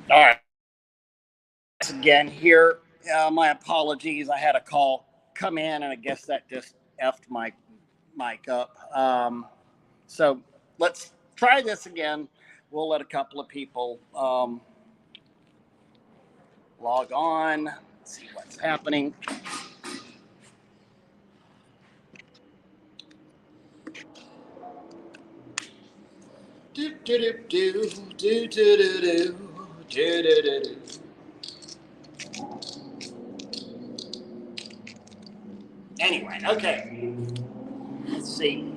All right, again here. My apologies. I had a call come in, and I guess that just effed my mic up. So let's try this again. We'll let a couple of people log on, see what's happening. Do do do do do do do do do do do. Anyway, okay. Let's see.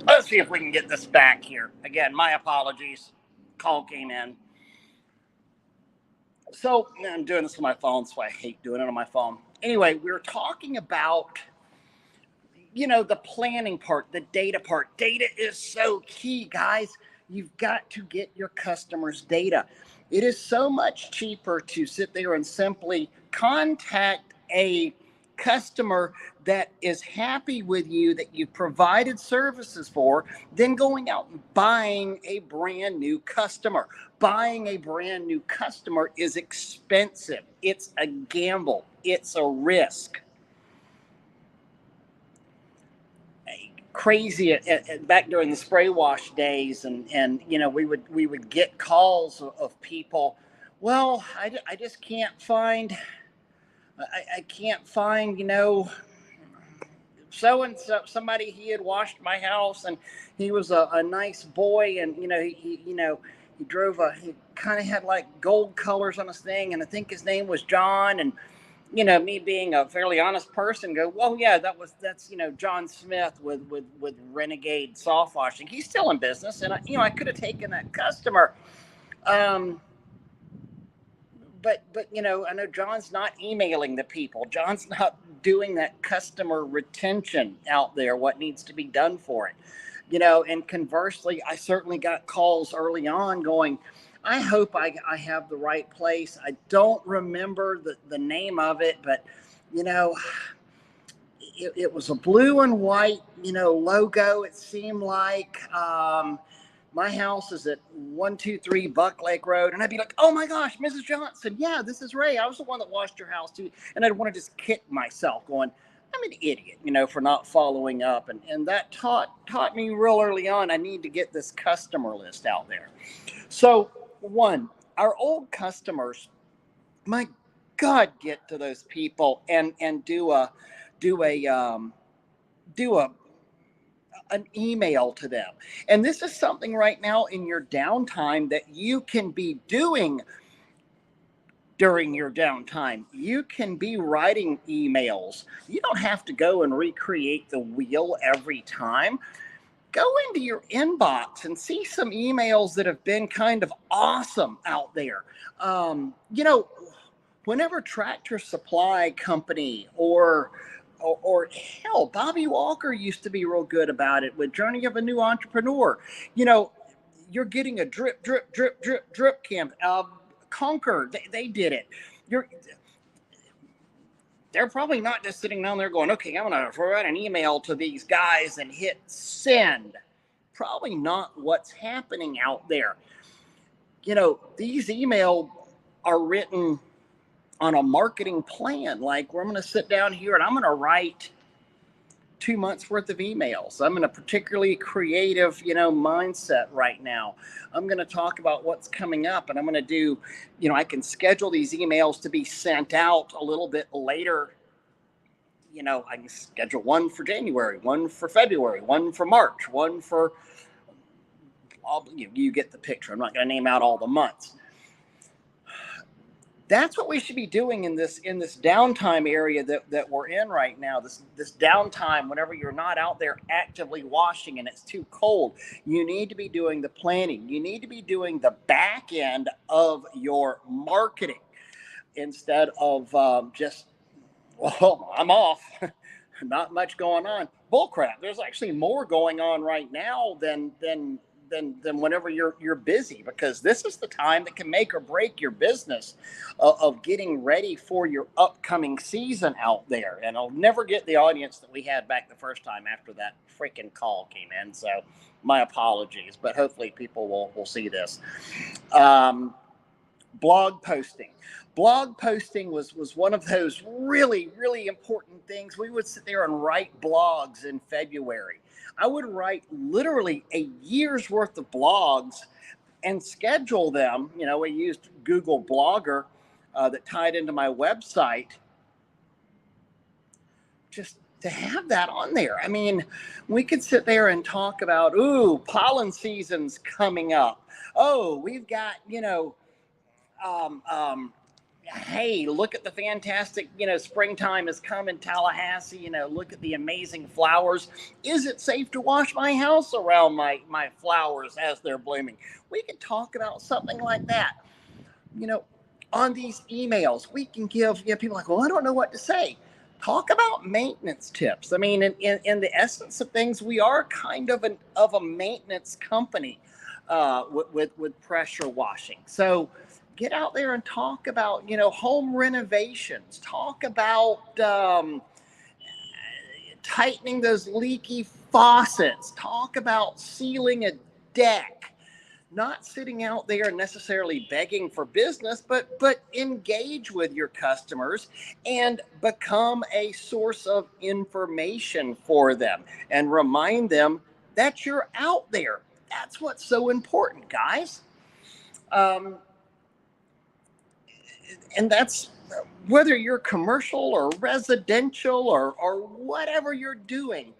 Let's see if we can get this back here. Again, my apologies. Call came in. So I'm doing this on my phone, so I hate doing it on my phone. Anyway, we were talking about, the planning part, the data part. Data is so key, guys. You've got to get your customers' data. It is so much cheaper to sit there and simply contact a customer that is happy with you, that you provided services for, than going out and buying a brand new customer. Buying a brand new customer is expensive. It's a gamble. It's a risk. Crazy back during the spray wash days, and we would get calls of people. Well, I just can't find, I can't find, so and so, somebody. He had washed my house, and he was a nice boy, and he drove he kind of had like gold colors on his thing, and I think his name was John. And me being a fairly honest person, go, well, yeah, that's John Smith with Renegade Soft Washing. He's still in business, and I could have taken that customer. Um, but I know John's not emailing the people. John's not doing that customer retention out there. What needs to be done for it? And conversely, I certainly got calls early on going, I hope I have the right place. I don't remember the name of it, but you know, it was a blue and white, logo. It seemed like my house is at 123 Buck Lake Road, and I'd be like, "Oh my gosh, Mrs. Johnson, yeah, this is Ray. I was the one that washed your house too," and I'd want to just kick myself, going, "I'm an idiot, for not following up," and that taught me real early on. I need to get this customer list out there. So, one, our old customers, my God, get to those people and do a do a an email to them. And this is something right now in your downtime that you can be doing during your downtime. You can be writing emails. You don't have to go and recreate the wheel every time. Go into your inbox and see some emails that have been kind of awesome out there. Whenever Tractor Supply Company or hell, Bobby Walker used to be real good about it with Journey of a New Entrepreneur. You know, you're getting a drip, drip, drip, drip, drip camp. Conquer, they did it. You're They're probably not just sitting down there going, okay, I'm going to write an email to these guys and hit send. Probably not what's happening out there. These emails are written on a marketing plan. Like, we're going to sit down here and I'm going to write 2 months worth of emails. I'm in a particularly creative, mindset right now. I'm going to talk about what's coming up, and I'm going to do, I can schedule these emails to be sent out a little bit later. I can schedule one for January, one for February, one for March, one for you get the picture. I'm not going to name out all the months. That's what we should be doing in this downtime area that we're in right now. This downtime, whenever you're not out there actively washing and it's too cold, you need to be doing the planning. You need to be doing the back end of your marketing instead of just, well, I'm off. Not much going on. Bullcrap. There's actually more going on right now than whenever you're busy, because this is the time that can make or break your business of getting ready for your upcoming season out there. And I'll never get the audience that we had back the first time after that freaking call came in. So my apologies, but hopefully people will see this. Blog posting. Blog posting was one of those really, really important things. We would sit there and write blogs in February. I would write literally a year's worth of blogs and schedule them. You know, we used Google Blogger that tied into my website just to have that on there. I mean, we could sit there and talk about, ooh, pollen season's coming up. Oh, we've got, um, um, hey, look at the fantastic, springtime has come in Tallahassee. Look at the amazing flowers. Is it safe to wash my house around my flowers as they're blooming? We could talk about something like that. On these emails, we can give, people like, well, I don't know what to say. Talk about maintenance tips. I mean, in the essence of things, we are kind of a maintenance company with pressure washing. So get out there and talk about, home renovations. Talk about tightening those leaky faucets. Talk about sealing a deck. Not sitting out there necessarily begging for business, but engage with your customers and become a source of information for them and remind them that you're out there. That's what's so important, guys. And that's whether you're commercial or residential or whatever you're doing.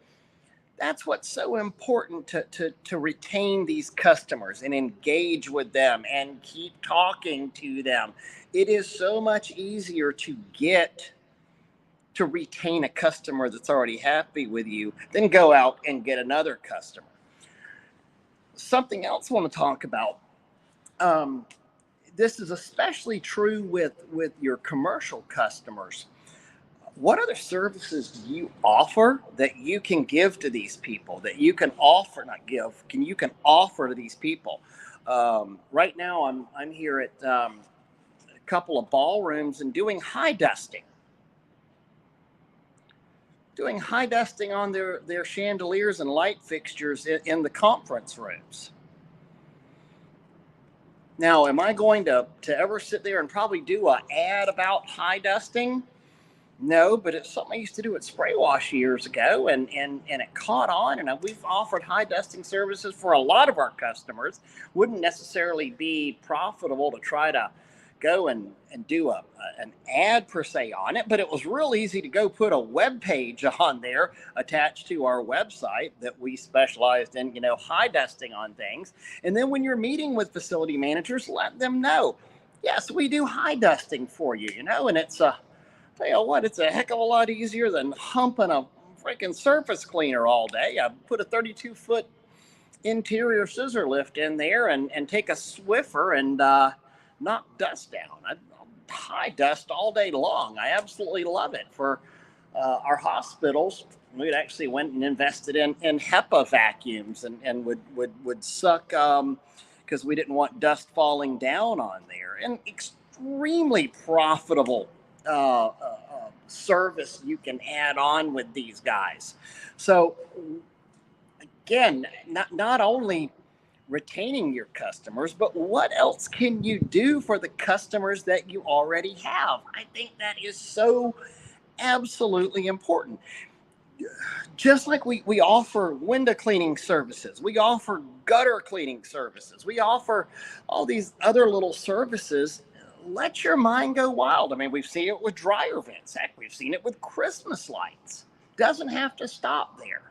That's what's so important to retain these customers and engage with them and keep talking to them. It is so much easier to retain a customer that's already happy with you than go out and get another customer. Something else I want to talk about. This is especially true with your commercial customers. What other services do you offer that you can give to these people, that you can offer, not give, you can offer to these people? Right now, I'm here at a couple of ballrooms and doing high dusting. Doing high dusting on their chandeliers and light fixtures in the conference rooms. Now, am I going to ever sit there and probably do an ad about high dusting? No, but it's something I used to do at Spray Wash years ago, and it caught on, and we've offered high dusting services for a lot of our customers. Wouldn't necessarily be profitable to try to go and do an ad per se on it, but it was real easy to go put a web page on there attached to our website that we specialized in, high dusting on things. And then when you're meeting with facility managers, let them know, yes, we do high dusting for you, and it's tell you what, it's a heck of a lot easier than humping a freaking surface cleaner all day. I put a 32-foot interior scissor lift in there and take a Swiffer and knock dust down. I high dust all day long. I absolutely love it. For our hospitals, we actually went and invested in HEPA vacuums and would suck because we didn't want dust falling down on there. And extremely profitable service you can add on with these guys. So again, not only retaining your customers, but what else can you do for the customers that you already have? I think that is so absolutely important. Just like we offer window cleaning services, we offer gutter cleaning services, we offer all these other little services. Let your mind go wild. I mean, we've seen it with dryer vents. Heck, we've seen it with Christmas lights. Doesn't have to stop there.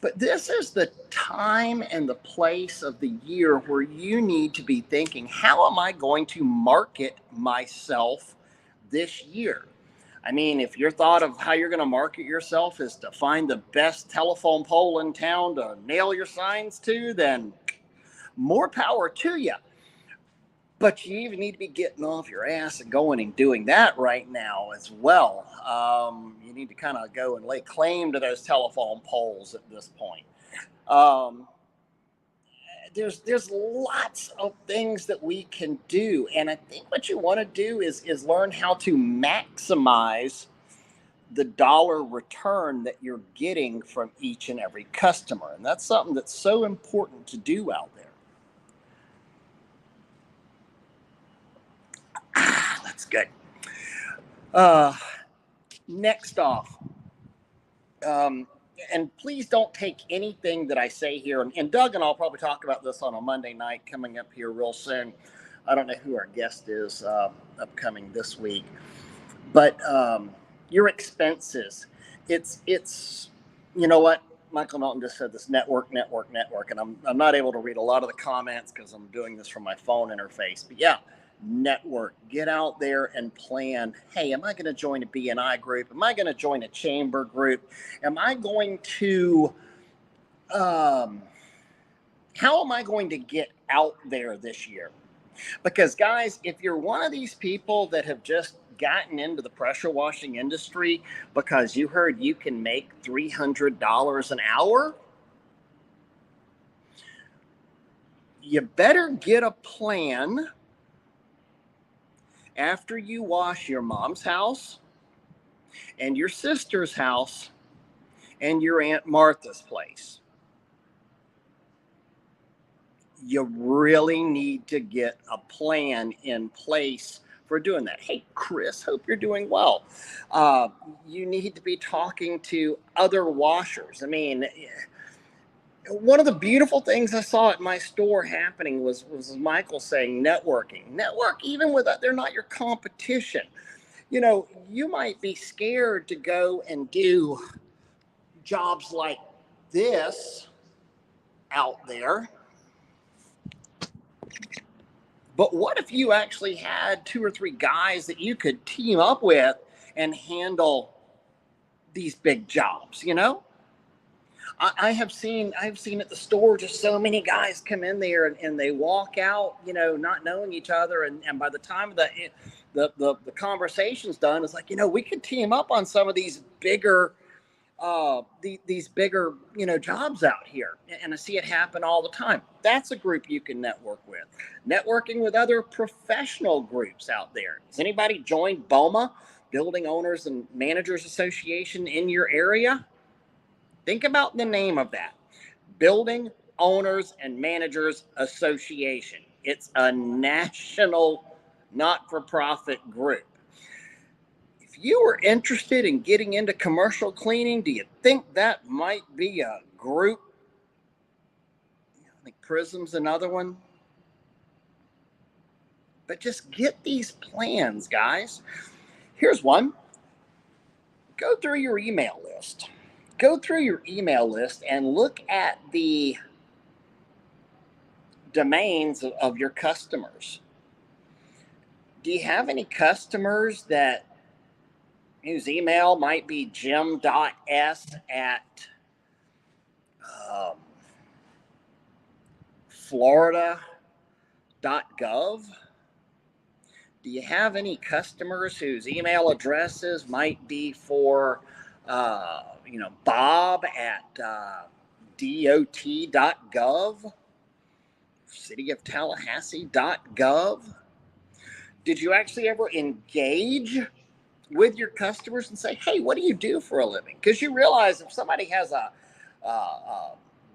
But this is the time and the place of the year where you need to be thinking, how am I going to market myself this year? I mean, if your thought of how you're going to market yourself is to find the best telephone pole in town to nail your signs to, then more power to you. But you even need to be getting off your ass and going and doing that right now as well. You need to kind of go and lay claim to those telephone poles at this point. There's lots of things that we can do. And I think what you want to do is learn how to maximize the dollar return that you're getting from each and every customer. And that's something that's so important to do out there. That's good. Next off, and please don't take anything that I say here. And Doug and I'll probably talk about this on a Monday night coming up here real soon. I don't know who our guest is upcoming this week, but your expenses. It's you know what Michael Norton just said, this network, and I'm not able to read a lot of the comments because I'm doing this from my phone interface. But yeah, network, get out there and plan. Hey, am I going to join a BNI group? Am I going to join a chamber group? Am I going to how am I going to get out there this year? Because guys, if you're one of these people that have just gotten into the pressure washing industry because you heard you can make $300 an hour, you better get a plan after you wash your mom's house and your sister's house and your Aunt Martha's place. You really need to get a plan in place for doing that. Hey, Chris, hope you're doing well. You need to be talking to other washers. I mean, one of the beautiful things I saw at my store happening was Michael saying networking. Network even with they're not your competition. You know, you might be scared to go and do jobs like this out there. But what if you actually had 2 or 3 guys that you could team up with and handle these big jobs, you know? I've seen at the store just so many guys come in there and they walk out, you know, not knowing each other. And by the time the conversation's done, it's like, you know, we could team up on some of these bigger these bigger, you know, jobs out here. And I see it happen all the time. That's a group you can network with. Networking with other professional groups out there. Has anybody joined BOMA, Building Owners and Managers Association, in your area? Think about the name of that. Building Owners and Managers Association. It's a national not-for-profit group. If you were interested in getting into commercial cleaning, do you think that might be a group? I think Prism's another one. But just get these plans, guys. Here's one. Go through your email list. Go through your email list and look at the domains of your customers. Do you have any customers that whose email might be jim.s at florida.gov? Do you have any customers whose email addresses might be for, Bob at dot.gov, cityoftallahassee.gov? Did you actually ever engage with your customers and say, hey, what do you do for a living? Because you realize if somebody has a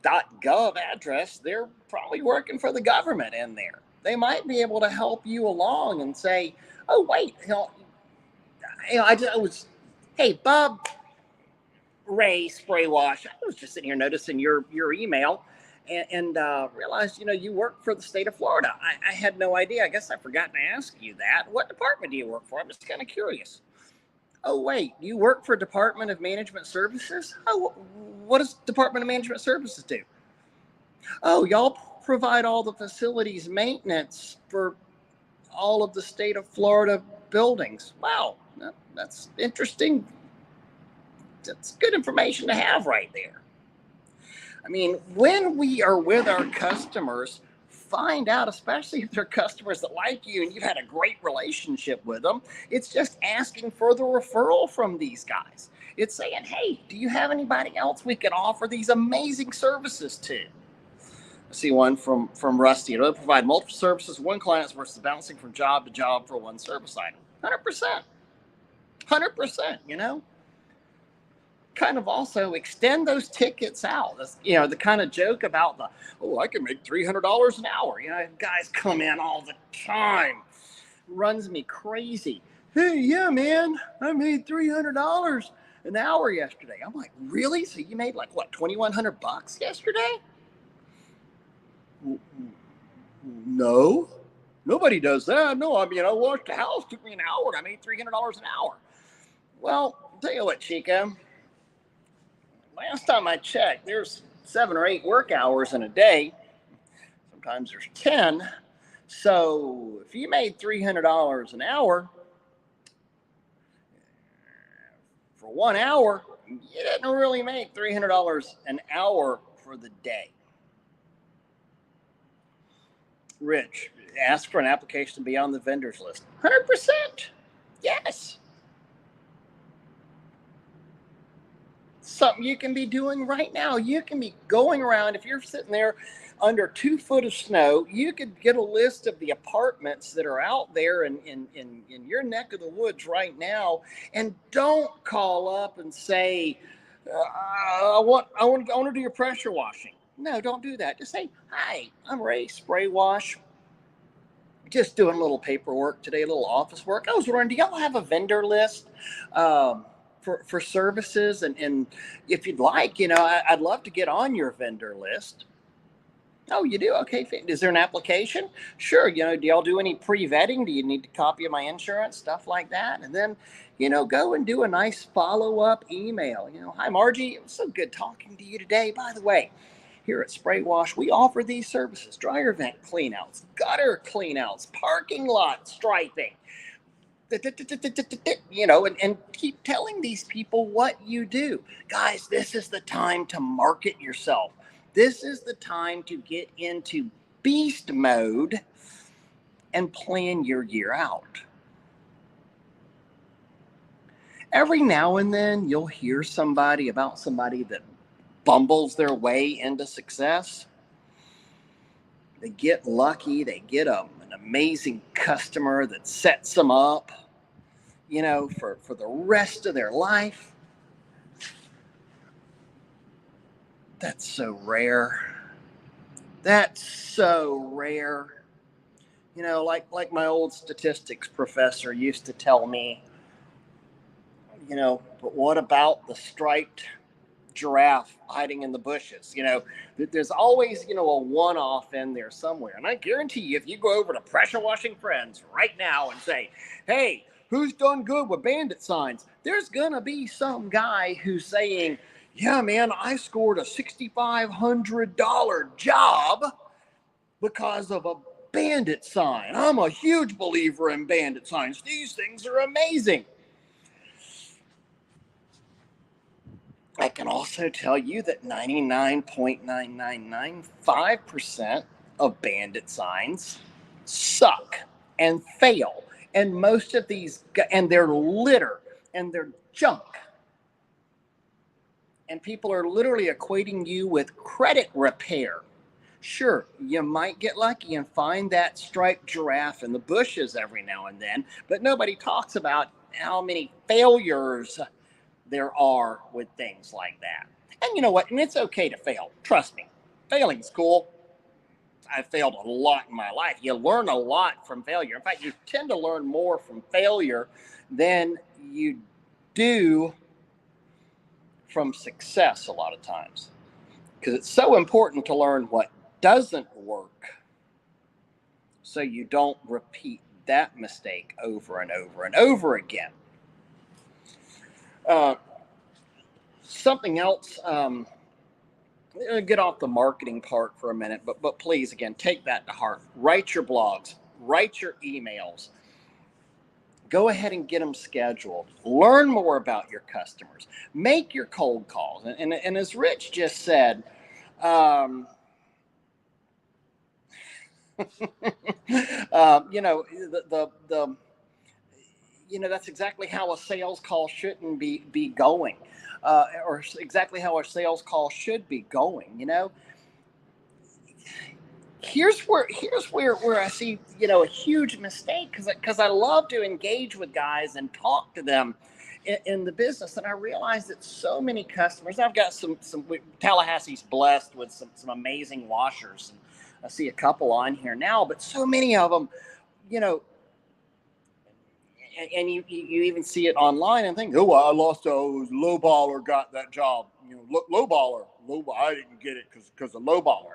.gov address, they're probably working for the government in there. They might be able to help you along and say, oh, wait, hey, Bob Ray Spray Wash, I was just sitting here noticing your email and realized, you work for the state of Florida. I had no idea. I guess I forgot to ask you that. What department do you work for? I'm just kind of curious. Oh, wait, you work for Department of Management Services? Oh, what does Department of Management Services do? Oh, y'all provide all the facilities maintenance for all of the state of Florida buildings. Wow, that's interesting. That's good information to have right there. I mean, when we are with our customers, find out, especially if they're customers that like you and you've had a great relationship with them, it's just asking for the referral from these guys. It's saying, hey, do you have anybody else we can offer these amazing services to? I see one from Rusty. It'll provide multiple services, one client versus bouncing from job to job for one service item. 100%, kind of also extend those tickets out. That's, the kind of joke about I can make $300 an hour. Guys come in all the time. runs me crazy. Hey, yeah, man, I made $300 an hour yesterday. I'm like, really? So you made like what, $2,100 yesterday? No, nobody does that. No, I mean, I washed the house, took me an hour, and I made $300 an hour. Well, I'll tell you what, Chico. Last time I checked, there's 7 or 8 work hours in a day. Sometimes there's 10. So if you made $300 an hour for 1 hour, you didn't really make $300 an hour for the day. Rich, ask for an application to be on the vendors list. 100%. Yes. Something you can be doing right now. You can be going around. If you're sitting there under 2 foot of snow, you could get a list of the apartments that are out there in your neck of the woods right now, and don't call up and say, I want to do your pressure washing. No, don't do that. Just say, hi, I'm Ray Spray Wash. Just doing a little paperwork today, a little office work. I was wondering, do y'all have a vendor list for services? And if you'd like, I'd love to get on your vendor list. Oh, you do? Okay. Is there an application? Sure. Do y'all do any pre-vetting? Do you need a copy of my insurance? Stuff like that. And then, go and do a nice follow-up email. Hi, Margie. It was so good talking to you today. By the way, here at Spray Wash, we offer these services: dryer vent cleanouts, gutter cleanouts, parking lot striping, and keep telling these people what you do. Guys, this is the time to market yourself. This is the time to get into beast mode and plan your year out. Every now and then you'll hear about somebody that bumbles their way into success. They get lucky. They get an amazing customer that sets them up, for the rest of their life. That's so rare. That's so rare. Like my old statistics professor used to tell me, but what about the striped giraffe hiding in the bushes? There's always, a one-off in there somewhere. And I guarantee you, if you go over to Pressure Washing Friends right now and say, hey, who's done good with bandit signs? There's going to be some guy who's saying, yeah, man, I scored a $6,500 job because of a bandit sign. I'm a huge believer in bandit signs. These things are amazing. I can also tell you that 99.9995% of bandit signs suck and fail. And most of these, and they're litter and they're junk. And people are literally equating you with credit repair. Sure, you might get lucky and find that striped giraffe in the bushes every now and then, but nobody talks about how many failures there are with things like that. And you know what? And it's okay to fail. Trust me. Failing's cool. I've failed a lot in my life. You learn a lot from failure. In fact, you tend to learn more from failure than you do from success a lot of times. Because it's so important to learn what doesn't work so you don't repeat that mistake over and over and over again. Something else, get off the marketing part for a minute, but please, again, take that to heart. Write your blogs, write your emails. Go ahead and get them scheduled. Learn more about your customers. Make your cold calls. And as Rich just said, that's exactly how a sales call shouldn't be going, or exactly how a sales call should be going. Here's where I see, a huge mistake, because I love to engage with guys and talk to them in the business, and I realize that so many customers. I've got some Tallahassee's blessed with some amazing washers, and I see a couple on here now, but so many of them, and you even see it online and think, oh, I lost, low baller got that job. Low baller, I didn't get it because of low baller.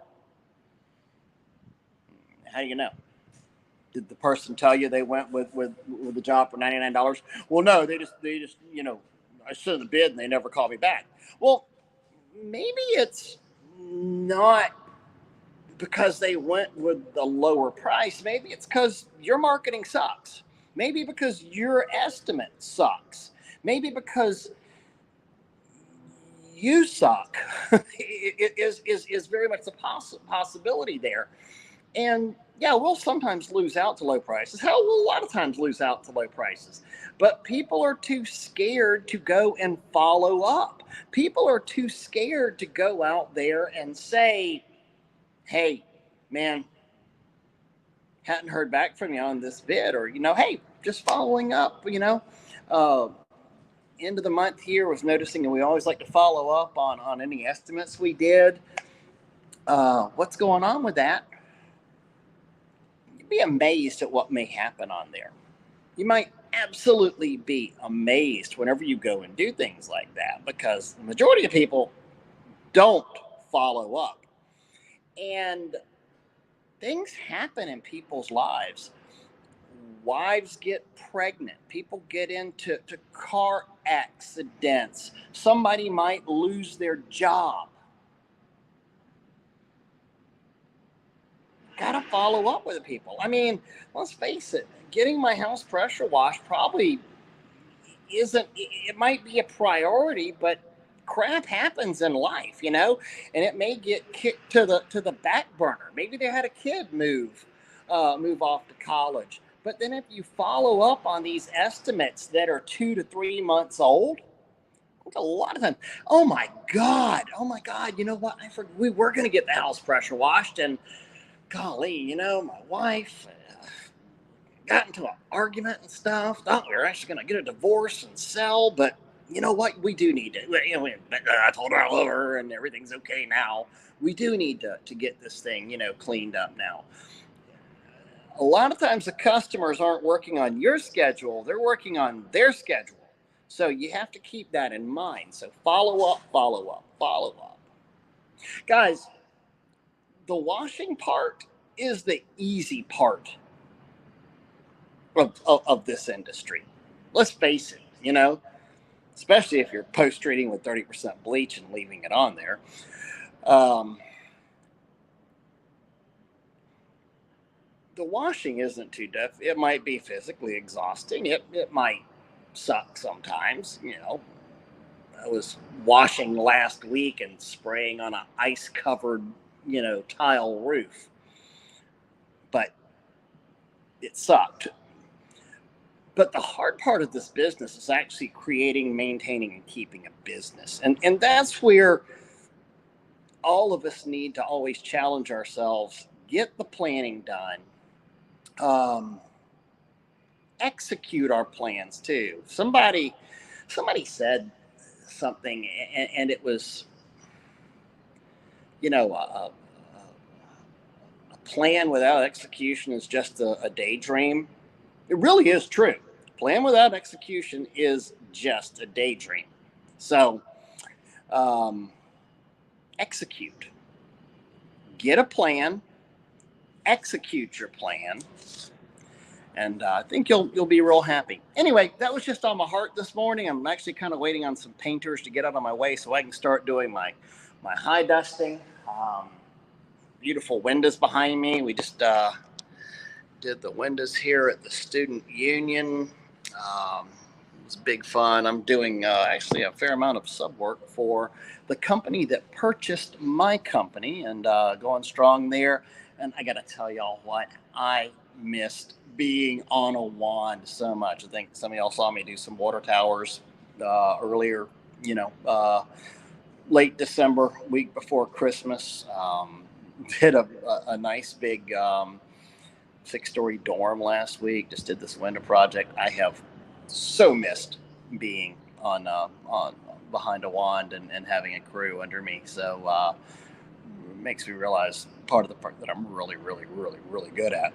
How do you know? Did the person tell you they went with the job for $99? Well, no, they just I sent in the bid and they never called me back. Well, maybe it's not because they went with the lower price. Maybe it's because your marketing sucks. Maybe because your estimate sucks. Maybe because you suck. It is very much a possibility there. And yeah, we'll sometimes lose out to low prices. Hell, we'll a lot of times lose out to low prices. But people are too scared to go and follow up. People are too scared to go out there and say, hey, man, hadn't heard back from you on this bid, or, hey, just following up, end of the month here was noticing, and we always like to follow up on any estimates we did. What's going on with that? You'd be amazed at what may happen on there. You might absolutely be amazed whenever you go and do things like that, because the majority of people don't follow up. And things happen in people's lives. Wives get pregnant. People get into car accidents. Somebody might lose their job. Got to follow up with the people. I mean, let's face it, getting my house pressure washed probably isn't, it might be a priority, but crap happens in life, and it may get kicked to the back burner. Maybe they had a kid move off to college. But then if you follow up on these estimates that are 2 to 3 months old, a lot of times, oh my God, you know what? I forgot we were going to get the house pressure washed, and golly, my wife got into an argument and stuff. Thought we were actually going to get a divorce and sell, but you know what? We do need to. I told her I love her, and everything's okay now. We do need to get this thing, cleaned up now. A lot of times the customers aren't working on your schedule, they're working on their schedule. So you have to keep that in mind. So follow up. Guys, the washing part is the easy part of this industry. Let's face it, especially if you're post-treating with 30% bleach and leaving it on there. The washing isn't too tough. It might be physically exhausting. It might suck sometimes. I was washing last week and spraying on an ice-covered, tile roof. But it sucked. But the hard part of this business is actually creating, maintaining, and keeping a business. And that's where all of us need to always challenge ourselves, get the planning done, execute our plans too. Somebody said something, and it was, a plan without execution is just a daydream. It really is true. Plan without execution is just a daydream. So, execute. Get a plan. Execute your plan. And I think you'll be real happy. Anyway, that was just on my heart this morning. I'm actually kind of waiting on some painters to get out of my way so I can start doing my high dusting. Beautiful windows behind me. We just did the windows here at the Student Union. It was big fun. I'm doing actually a fair amount of sub work for the company that purchased my company, and going strong there. And I got to tell y'all what, I missed being on a wand so much. I think some of y'all saw me do some water towers earlier, late December, week before Christmas. Did a nice big 6-story dorm last week. Just did this window project. I have so missed being on behind a wand and having a crew under me. So it makes me realize part of the part that I'm really, really, really, really good at.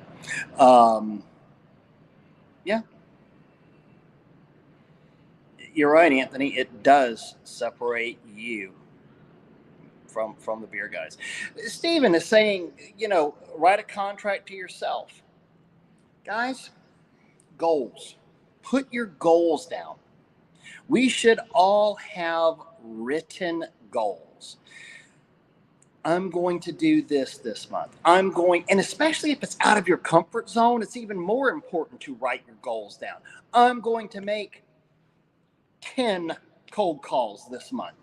Yeah. You're right, Anthony. It does separate you from the beer guys. Stephen is saying, write a contract to yourself. Guys, goals. Put your goals down. We should all have written goals. I'm going to do this month. And especially if it's out of your comfort zone, it's even more important to write your goals down. I'm going to make 10 cold calls this month.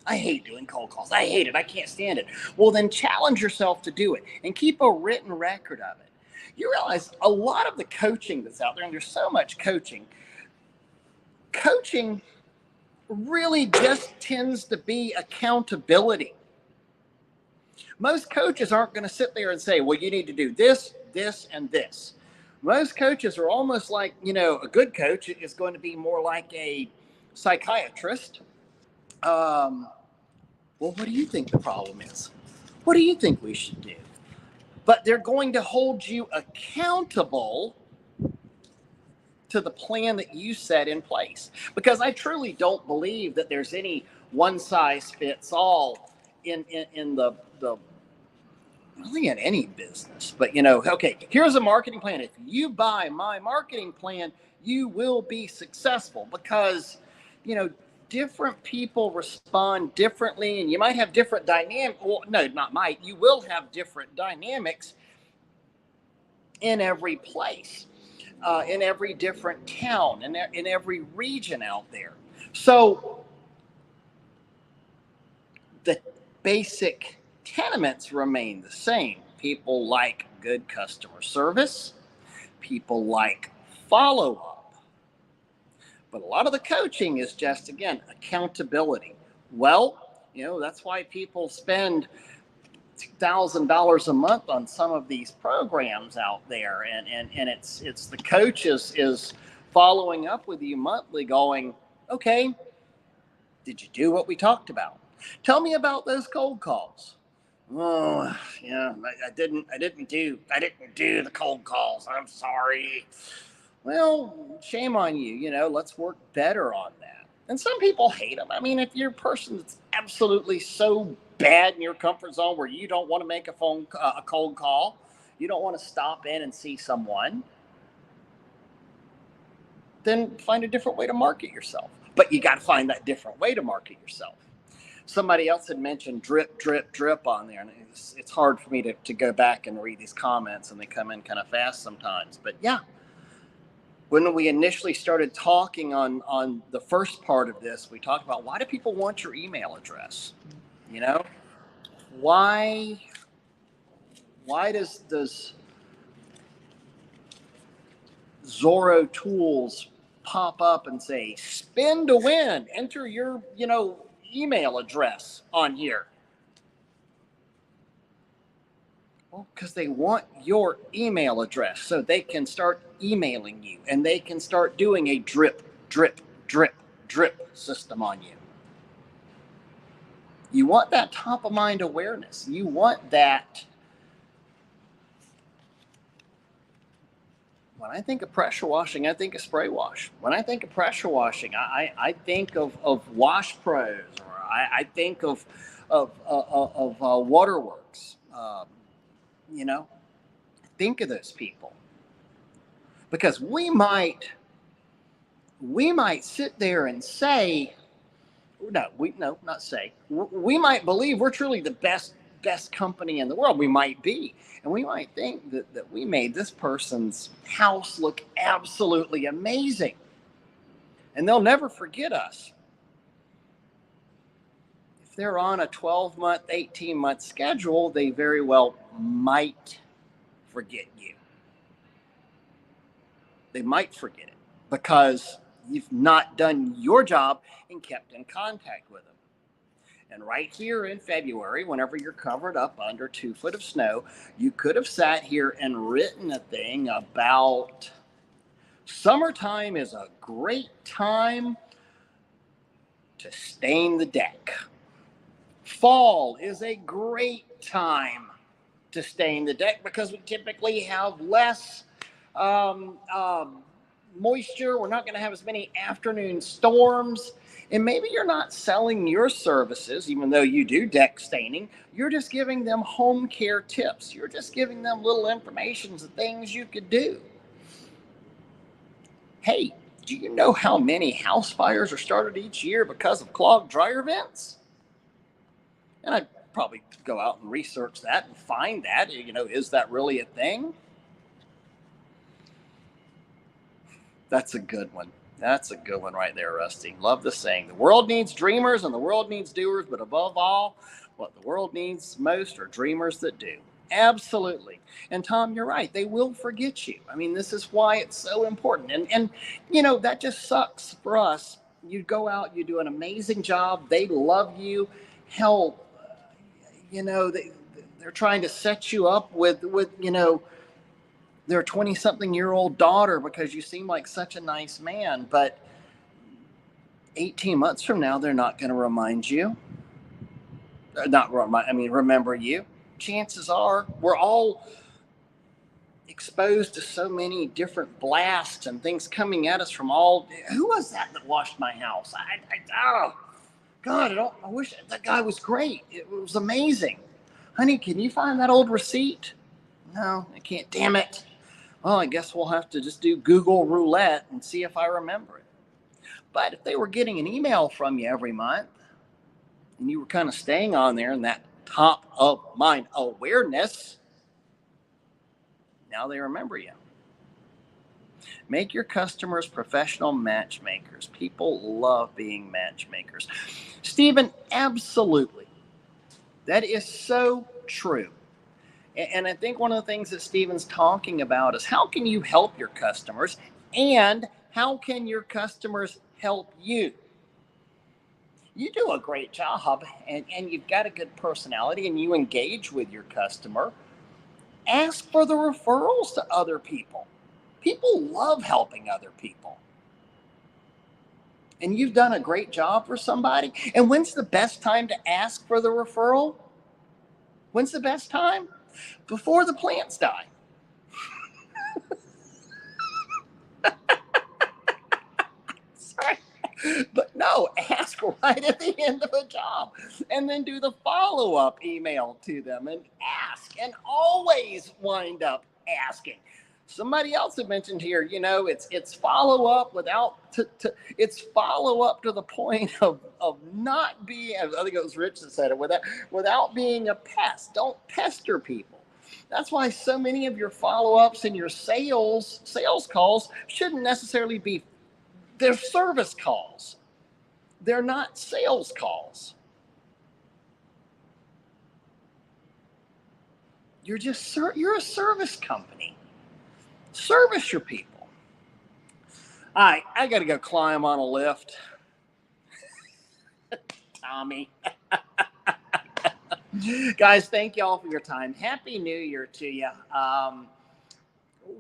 I hate doing cold calls. I hate it. I can't stand it. Well, then challenge yourself to do it and keep a written record of it. You realize a lot of the coaching that's out there, and there's so much coaching really just tends to be accountability. Most coaches aren't going to sit there and say, well, you need to do this, this, and this. Most coaches are almost like, a good coach is going to be more like a psychiatrist. Well, what do you think the problem is? What do you think we should do? But they're going to hold you accountable to the plan that you set in place. Because I truly don't believe that there's any one size fits all in the really in any business. But okay, here's a marketing plan. If you buy my marketing plan, you will be successful, because different people respond differently, and you might have different dynamics. Well, no, not might. You will have different dynamics in every place, in every different town, in every region out there. So the basic tenements remain the same. People like good customer service. People like follow-up. But a lot of the coaching is just, again, accountability. Well, that's why people spend $2,000 a month on some of these programs out there. And it's the coach is following up with you monthly going, okay, did you do what we talked about? Tell me about those cold calls. Oh, yeah, I didn't do the cold calls. I'm sorry. Well, shame on you. Let's work better on that. And some people hate them. I mean, if you're a person that's absolutely so bad in your comfort zone where you don't want to make a cold call, you don't want to stop in and see someone, then find a different way to market yourself. But you got to find that different way to market yourself. Somebody else had mentioned drip, drip, drip on there. And it's hard for me to go back and read these comments, and they come in kind of fast sometimes. But yeah, when we initially started talking on the first part of this, we talked about, why do people want your email address? Why does Zorro Tools pop up and say, spin to win, enter your, email address on here? Well, because they want your email address so they can start emailing you, and they can start doing a drip, drip, drip, drip system on you. You want that top of mind awareness. You want that. When I think of pressure washing, I think of spray wash. When I think of pressure washing, I think of Wash Pros, or I think of Waterworks. Think of those people, because we might sit there and say, we might believe we're truly the best company in the world. We might be, and we might think that we made this person's house look absolutely amazing, and they'll never forget us. If they're on a 12-month, 18-month schedule, they very well might forget you. They might forget it because you've not done your job and kept in contact with them. And right here in February, whenever you're covered up under 2 foot of snow, you could have sat here and written a thing about summertime is a great time to stain the deck. Fall is a great time to stain the deck because we typically have less moisture. We're not going to have as many afternoon storms. And maybe you're not selling your services, even though you do deck staining. You're just giving them home care tips. You're just giving them little informations of things you could do. Hey, do you know how many house fires are started each year because of clogged dryer vents? And I'd probably go out and research that and find that. Is that really a thing? That's a good one. That's a good one right there, Rusty. Love the saying. The world needs dreamers and the world needs doers, but above all, what the world needs most are dreamers that do. Absolutely. And Tom, you're right. They will forget you. I mean, this is why it's so important. And that just sucks for us. You go out, you do an amazing job. They love you. Hell, they're trying to set you up with their 20-something-year-old daughter because you seem like such a nice man. But 18 months from now, they're not going to remember you. Chances are we're all exposed to so many different blasts and things coming at us from all. Who was that washed my house? Oh, God, I wish that guy was great. It was amazing. Honey, can you find that old receipt? No, I can't. Damn it. Well, I guess we'll have to just do Google roulette and see if I remember it. But if they were getting an email from you every month and you were kind of staying on there in that top of mind awareness, now they remember you. Make your customers professional matchmakers. People love being matchmakers. Stephen, absolutely. That is so true. And I think one of the things that Stephen's talking about is how can you help your customers and how can your customers help you? You do a great job and you've got a good personality and you engage with your customer. Ask for the referrals to other people. People love helping other people. And you've done a great job for somebody. And when's the best time to ask for the referral? When's the best time? Before the plants die. Sorry. But no, ask right at the end of a job and then do the follow-up email to them and ask and always wind up asking. Somebody else had mentioned here, it's follow-up it's follow-up to the point of not being, I think it was Rich that said it, without being a pest. Don't pester people. That's why so many of your follow-ups and your sales calls shouldn't necessarily be, they're service calls. They're not sales calls. You're a service company. Service your people. All right, I got to go climb on a lift. Tommy. Guys, thank you all for your time. Happy New Year to you.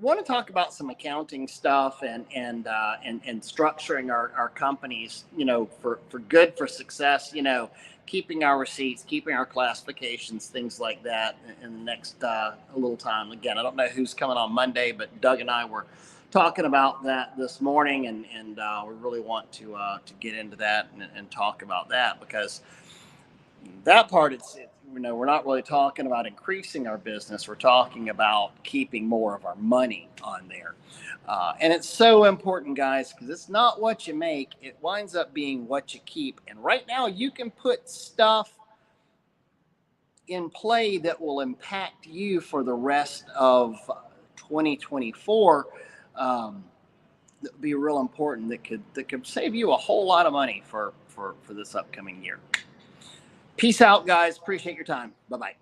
Want to talk about some accounting stuff and structuring our companies, for success, keeping our receipts, keeping our classifications, things like that in the next a little time. Again, I don't know who's coming on Monday, but Doug and I were talking about that this morning, and we really want to get into that and talk about that, because that part, we're not really talking about increasing our business. We're talking about keeping more of our money on there. And it's so important, guys, because it's not what you make. It winds up being what you keep. And right now you can put stuff in play that will impact you for the rest of 2024. That would be real important, that could save you a whole lot of money for this upcoming year. Peace out, guys. Appreciate your time. Bye-bye.